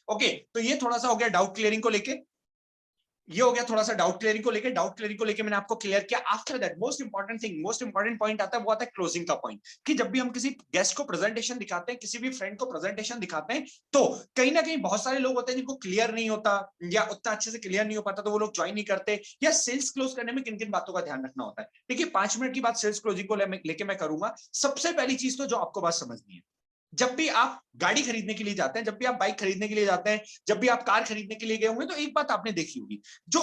Okay, तो ये थोड़ा सा हो गया डाउट क्लियरिंग को लेके, ये हो गया थोड़ा सा डाउट क्लियरिंग को लेके। डाउट क्लियरिंग को लेके मैंने आपको क्लियर किया। After that most important thing, most important point आता है, वो आता है क्लोजिंग का पॉइंट। कि जब भी हम किसी गेस्ट को प्रेजेंटेशन दिखाते हैं, किसी भी फ्रेंड को प्रेजेंटेशन दिखाते हैं, तो कहीं ना कहीं बहुत सारे लोग होते हैं जिनको क्लियर नहीं होता या उतना अच्छे से क्लियर नहीं हो पाता, तो वो लोग ज्वाइन नहीं करते। या सेल्स क्लोज करने में किन किन बातों का ध्यान रखना होता है। देखिए 5 मिनट की बात सेल्स क्लोजिंग को लेके मैं करूंगा। सबसे पहली चीज तो जो आपको बात समझनी है, जब भी आप गाड़ी खरीदने के लिए जाते हैं, जब भी आप बाइक खरीदने के लिए जाते हैं, जब भी आप कार खरीदने के लिए गए होंगे, तो एक बात आपने देखी होगी, जो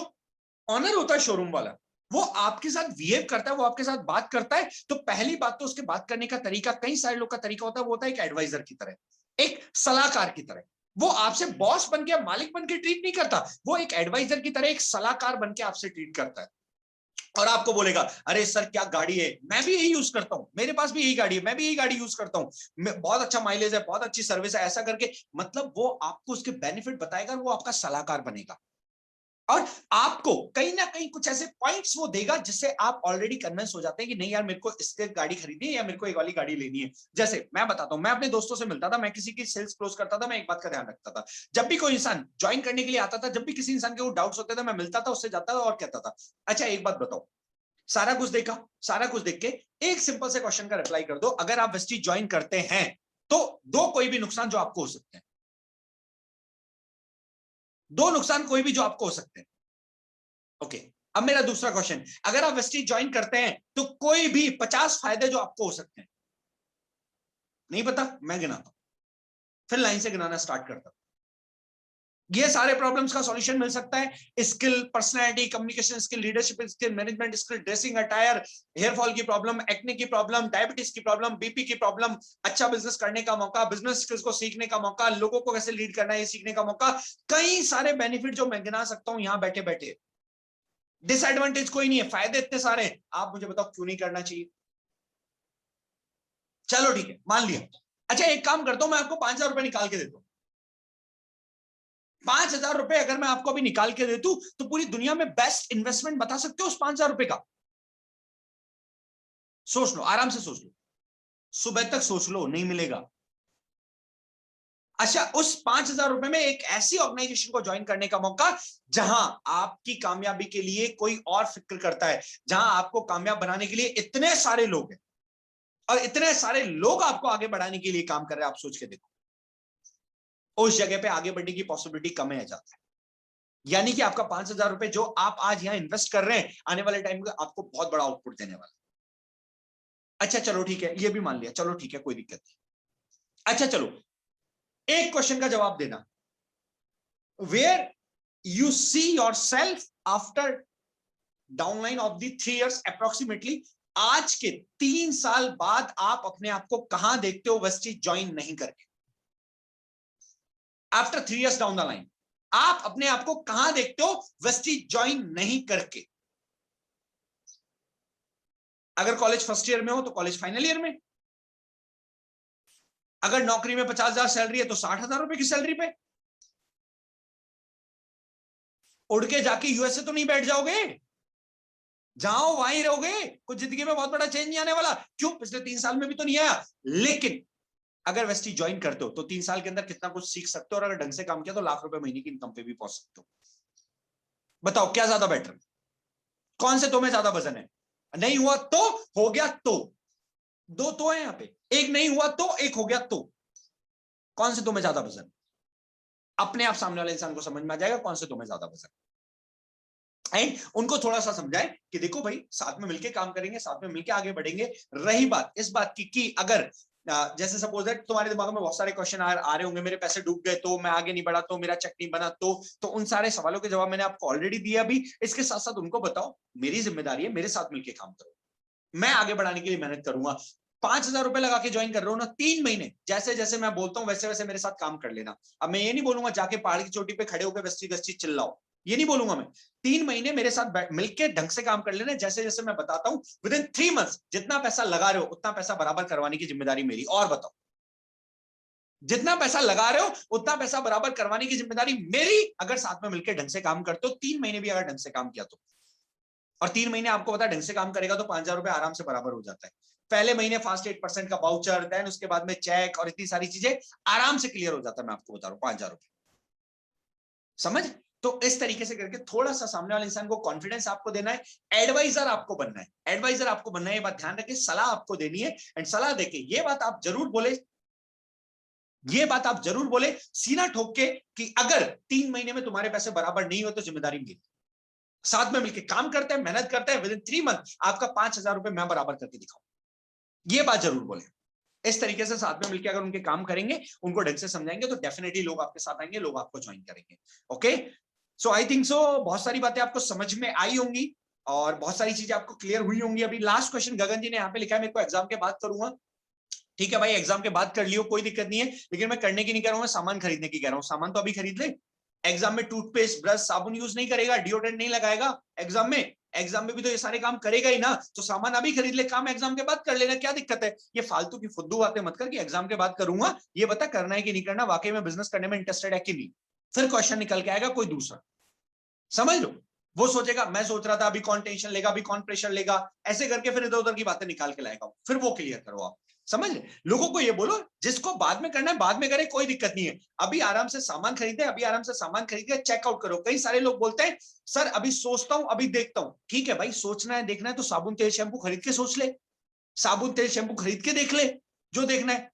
ऑनर होता है शोरूम वाला, वो आपके साथ बिहेव करता है, वो आपके साथ बात करता है। तो पहली बात तो उसके बात करने का तरीका, कई सारे लोग का तरीका होता है, वो होता है एक एडवाइजर की तरह, एक सलाहकार की तरह। वो आपसे बॉस बन के, मालिक बन के ट्रीट नहीं करता, वो एक एडवाइजर की तरह, एक सलाहकार बन के आपसे ट्रीट करता है। और आपको बोलेगा, अरे सर क्या गाड़ी है, मैं भी यही यूज करता हूं, मेरे पास भी यही गाड़ी है, मैं भी यही गाड़ी यूज करता हूं, बहुत अच्छा माइलेज है, बहुत अच्छी सर्विस है, ऐसा करके। मतलब वो आपको उसके बेनिफिट बताएगा, वो आपका सलाहकार बनेगा। और आपको कहीं ना कहीं कुछ ऐसे पॉइंट्स वो देगा जिससे आप ऑलरेडी कन्विंस हो जाते हैं कि नहीं यार, मेरे को इससे गाड़ी खरीदनी है या मेरे को एक वाली गाड़ी लेनी है। जैसे मैं बताता हूं, मैं अपने दोस्तों से मिलता था, मैं किसी की सेल्स क्लोज करता था, मैं एक बात का ध्यान रखता था, जब भी कोई इंसान ज्वाइन करने के लिए आता था, जब भी किसी इंसान के वो डाउट्स होते थे, मैं मिलता था, उससे जाता था और कहता था, अच्छा एक बात बताओ, सारा कुछ देखा, सारा कुछ देख के एक सिंपल से क्वेश्चन का रिप्लाई कर दो, अगर आप वेस्टीज ज्वाइन करते हैं तो दो कोई भी नुकसान जो आपको हो सकते हैं, दो नुकसान कोई भी जो आपको हो सकते हैं। ओके, अब मेरा दूसरा क्वेश्चन, अगर आप वेस्टीज ज्वाइन करते हैं तो कोई भी 50 फायदे जो आपको हो सकते हैं। नहीं पता, मैं गिनाता हूं, फिर लाइन से गिनाना स्टार्ट करता हूं। ये सारे प्रॉब्लम्स का सॉल्यूशन मिल सकता है skill, personality, communication skill, leadership skill, management skill, dressing attire, hair fall की प्रॉब्लम, एक्ने की प्रॉब्लम, डायबिटीज की प्रॉब्लम, बीपी की प्रॉब्लम, अच्छा बिजनेस करने का मौका, बिजनेस स्किल्स को सीखने का मौका, लोगों को कैसे लीड करना है ये सीखने का मौका। कई सारे बेनिफिट जो मैं गिना सकता हूं यहां बैठे बैठे। डिसएडवांटेज कोई नहीं है, फायदे इतने सारे हैं। आप मुझे बताओ क्यों नहीं करना चाहिए। चलो ठीक है, मान लिया। अच्छा एक काम करता हूं, मैं आपको 5,000 रुपए निकाल के देता हूं। 5,000 रुपए अगर मैं आपको अभी निकाल के दे दूं, तो पूरी दुनिया में बेस्ट इन्वेस्टमेंट बता सकते हो उस 5,000 रुपए का। सोच लो, आराम से सोच लो, सुबह तक सोच लो, नहीं मिलेगा। अच्छा, उस 5,000 रुपए में एक ऐसी ऑर्गेनाइजेशन को ज्वाइन करने का मौका जहां आपकी कामयाबी के लिए कोई और फिक्र करता है, जहां आपको कामयाब बनाने के लिए इतने सारे लोग हैं और इतने सारे लोग आपको आगे बढ़ाने के लिए काम कर रहे हैं। आप सोच के देखो, उस जगह पे आगे बढ़ने की पॉसिबिलिटी कम है जाता है। यानी कि आपका 5,000 रुपए जो आप आज यहां इन्वेस्ट कर रहे हैं, आने वाले टाइम में आपको बहुत बड़ा आउटपुट देने वाला है। अच्छा चलो ठीक है, ये भी मान लिया, चलो ठीक है, कोई दिक्कत नहीं। अच्छा चलो, एक क्वेश्चन का जवाब देना, where you see yourself after downline of the 3 years approximately. आज के 3 साल बाद आप अपने आप को कहां देखते हो वेस्टीज ज्वाइन नहीं करके। After 3 years down the line आप अपने आप को कहां देखते हो वेस्टीज ज्वाइन नहीं करके। अगर कॉलेज फर्स्ट ईयर में हो तो कॉलेज फाइनल ईयर में, अगर नौकरी में 50,000 सैलरी है तो 60,000 रुपए की सैलरी पे। उड़ के जाके यूएसए तो नहीं बैठ जाओगे, जाओ वहीं रहोगे, कुछ जिंदगी में बहुत बड़ा चेंज नहीं आने वाला। क्यों, पिछले 3 साल में भी तो नहीं आया। लेकिन अगर वेस्टी ज्वाइन करते हो तो 3 साल के अंदर कितना कुछ सीख सकते हो, और अगर ढंग से काम किया तो लाख रुपए महीने की इनकम पे भी पहुंच सकते हो। बताओ क्या ज्यादा बेटर है, कौन से तुम्हें ज्यादा वजन है। नहीं हुआ तो हो गया तो, दो तो है यहां पे, एक नहीं हुआ तो एक हो गया तो, कौन से तुम्हें ज्यादा वजन। अपने आप सामने वाले इंसान को समझ में आ जाएगा कौन से तुम्हें ज्यादा वजन। एंड उनको थोड़ा सा समझाएं कि देखो भाई, साथ में मिलके काम करेंगे, साथ में मिलके आगे बढ़ेंगे। रही बात इस बात की कि अगर जैसे सपोज दैट तुम्हारे दिमाग में बहुत सारे क्वेश्चन आ रहे होंगे, मेरे पैसे डूब गए तो, मैं आगे नहीं बढ़ा तो, मेरा चेक नहीं बना तो उन सारे सवालों के जवाब मैंने आपको ऑलरेडी दिया। अभी इसके साथ साथ उनको बताओ मेरी जिम्मेदारी है, मेरे साथ मिलकर काम करो, मैं आगे बढ़ाने के लिए मेहनत करूंगा। 5,000 रुपए लगा के ज्वाइन कर रहे हो ना, 3 महीने जैसे जैसे मैं बोलता हूं वैसे वैसे मेरे साथ काम कर लेना। अब मैं ये नहीं बोलूंगा जाके पहाड़ की चोटी पे खड़े होकर वेस्टी वेस्टी चिल्लाओ, ये नहीं बोलूंगा मैं। 3 महीने मेरे साथ मिलकर ढंग से काम कर लेना, जैसे जैसे मैं बताता हूं। विद इन 3 months जितना पैसा लगा रहे हो उतना पैसा बराबर करवाने की जिम्मेदारी मेरी। और बताओ, जितना पैसा लगा रहे हो उतना पैसा बराबर करवाने की जिम्मेदारी मेरी, अगर साथ में मिलकर ढंग से काम करते हो। 3 महीने भी अगर ढंग से काम किया तो और 3 महीने आपको पता है ढंग से काम करेगा तो 5,000 रुपए आराम से बराबर हो जाता है। पहले महीने फास्ट 8% का वाउचर, देन उसके बाद में चेक और इतनी सारी चीजें आराम से क्लियर हो जाता है। मैं आपको बता रहा हूं 5,000 रुपए, समझ। तो इस तरीके से करके थोड़ा सा सामने वाले इंसान को कॉन्फिडेंस आपको देना है, एडवाइजर आपको बनना है, एडवाइजर आपको बनना है। ये बात ध्यान रखिए, सलाह आपको देनी है, एंड सलाह देके ये बात आप जरूर बोले, ये बात आप जरूर बोले सीना ठोक के कि अगर 3 महीने में तुम्हारे पैसे बराबर नहीं हो तो जिम्मेदारी मेरी। साथ में मिलकर काम करते हैं, मेहनत करते हैं, विद इन 3 मंथ आपका 5,000 रुपए मैं बराबर करके दिखाऊं। ये बात जरूर बोले। इस तरीके से साथ में मिलकर अगर उनके काम करेंगे, उनको ढंग से समझाएंगे, तो डेफिनेटली लोग आपके साथ आएंगे, लोग आपको ज्वाइन करेंगे। Okay, so I think so बहुत सारी बातें आपको समझ में आई होंगी और बहुत सारी चीजें आपको क्लियर हुई होंगी। अभी लास्ट क्वेश्चन गगन जी ने यहाँ पे लिखा है, मेरे को एग्जाम के बाद करूंगा। ठीक है भाई, एग्जाम के बाद कर लियो, कोई दिक्कत नहीं है, लेकिन मैं करने की नहीं कह रहा हूं, मैं सामान खरीदने की कह रहा हूं। सामान तो अभी खरीद ले। एग्जाम में टूथपेस्ट, ब्रश, साबुन यूज नहीं करेगा, डिओड्रेंट नहीं लगाएगा एग्जाम में। एग्जाम में भी तो ये सारे काम करेगा ही ना, तो सामान अभी खरीद ले, काम एग्जाम के बाद कर लेना, क्या दिक्कत है। ये फालतू की फुद्दू बातें मत कर कि एग्जाम के बाद करूंगा। ये बता करना है कि नहीं करना, वाकई में बिजनेस करने में इंटरेस्टेड है कि नहीं। फिर क्वेश्चन निकल के आएगा कोई दूसरा, समझ लो। वो सोचेगा मैं सोच रहा था, अभी कौन टेंशन लेगा, अभी कौन प्रेशर लेगा, ऐसे करके फिर इधर उधर की बातें निकाल के लाएगा, फिर वो क्लियर करो आप। समझ ले, लोगों को ये बोलो जिसको बाद में करना है बाद में करे, कोई दिक्कत नहीं है। अभी आराम से सामान खरीदे, अभी आराम से सामान खरीद के चेकआउट करो। कई सारे लोग बोलते हैं सर अभी सोचता हूं, अभी देखता हूं। ठीक है भाई, सोचना है देखना है तो साबुन तेल शैम्पू खरीद के सोच ले, साबुन तेल शैम्पू खरीद के देख ले जो देखना है।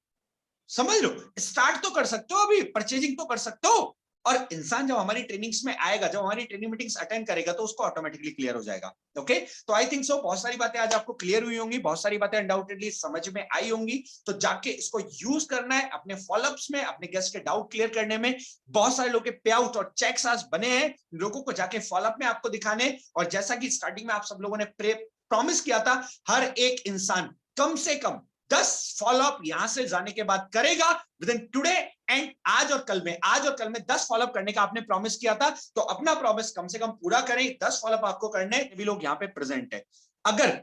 समझ लो, स्टार्ट तो कर सकते हो, अभी परचेजिंग तो कर सकते हो। और इंसान जब हमारी ट्रेनिंग्स में आएगा, जब हमारी ट्रेनिंग मीटिंग्स अटेंड करेगा, तो उसको ऑटोमेटिकली क्लियर हो जाएगा। ओके, तो आई थिंक सो बहुत सारी बातें आज आपको क्लियर हुई होंगी, बहुत सारी बातें अनडाउटेडली समझ में आई होंगी। तो जाके इसको यूज करना है अपने फॉलोअप्स में, अपने गेस्ट के डाउट क्लियर करने में। बहुत सारे लोग के पे आउट और चेक्स आज बने हैं, लोगों को जाके फॉलोअप में आपको दिखाने। और जैसा कि स्टार्टिंग में आप सब लोगों ने प्रॉमिस किया था, हर एक इंसान कम से कम 10 फॉलोअप यहां से जाने के बाद करेगा विद इन टुडे एंड आज और कल में। आज और कल में 10 फॉलोअप करने का आपने प्रॉमिस किया था, तो अपना प्रॉमिस कम से कम पूरा करें। 10 फॉलोअप आपको करने, भी लोग यहाँ पे प्रेजेंट है। अगर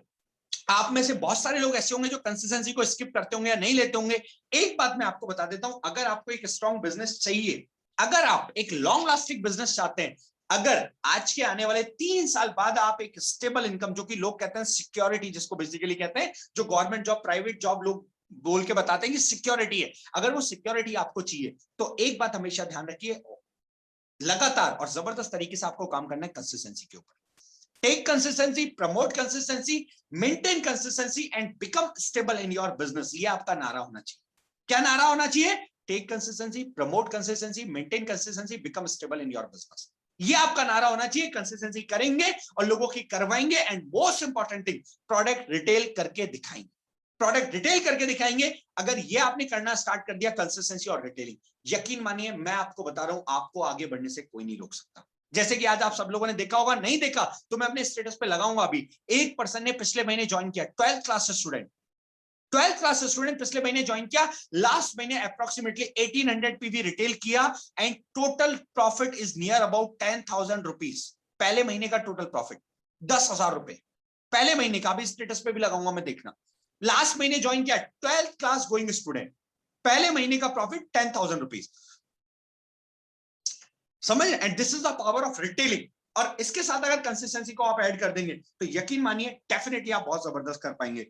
आप में से बहुत सारे लोग ऐसे होंगे जो कंसिस्टेंसी को स्किप करते होंगे या नहीं लेते होंगे, एक बात मैं आपको बता देता हूं, अगर आपको एक स्ट्रॉन्ग बिजनेस चाहिए, अगर आप एक लॉन्ग लास्टिंग बिजनेस चाहते हैं, अगर आज के आने वाले 3 साल बाद आप एक स्टेबल इनकम, जो कि लोग कहते हैं सिक्योरिटी, जिसको बेसिकली कहते हैं, जो गवर्नमेंट जॉब, प्राइवेट जॉब लोग बोल के बताते हैं कि सिक्योरिटी है, अगर वो सिक्योरिटी आपको चाहिए, तो एक बात हमेशा ध्यान रखिए, लगातार और जबरदस्त तरीके से आपको काम करना है कंसिस्टेंसी के ऊपर। Take consistency, promote consistency, maintain consistency and become stable in your business. ये आपका नारा होना चाहिए। क्या नारा होना चाहिए? Take consistency, promote consistency, maintain consistency, become stable in your business. ये आपका नारा होना चाहिए। कंसिस्टेंसी करेंगे और लोगों की करवाएंगे, and most important thing, product retail करके दिखाएंगे। प्रोडक्ट रिटेल करके दिखाएंगे। अगर ये आपने करना स्टार्ट कर दिया, कंसिस्टेंसी और रिटेलिंग, यकीन मानिए मैं आपको बता रहा हूं, आपको आगे बढ़ने से कोई नहीं रोक सकता। जैसे कि आज आप सब लोगों ने देखा होगा, नहीं देखा तो मैं अपने स्टेटस पे लगाऊंगा। अभी एक पर्सन ने पिछले महीने ज्वाइन किया, 12th class student, 12th class student पिछले महीने ज्वाइन किया, लास्ट महीने अप्रोक्सीमेटली 1800 पीवी रिटेल किया, and total profit is near about 10,000 rupees. पहले महीने का टोटल प्रॉफिट 10,000 रुपए, पहले महीने का। अभी स्टेटस पे भी लगाऊंगा मैं, देखना। लास्ट महीने ज्वाइन किया 12th क्लास गोइंग स्टूडेंट, पहले महीने का प्रॉफिट 10,000 रुपीज। समझ? And this is the power of retailing. और इसके साथ अगर कंसिस्टेंसी को आप ऐड कर देंगे, तो यकीन मानिए डेफिनेटली आप बहुत जबरदस्त कर पाएंगे।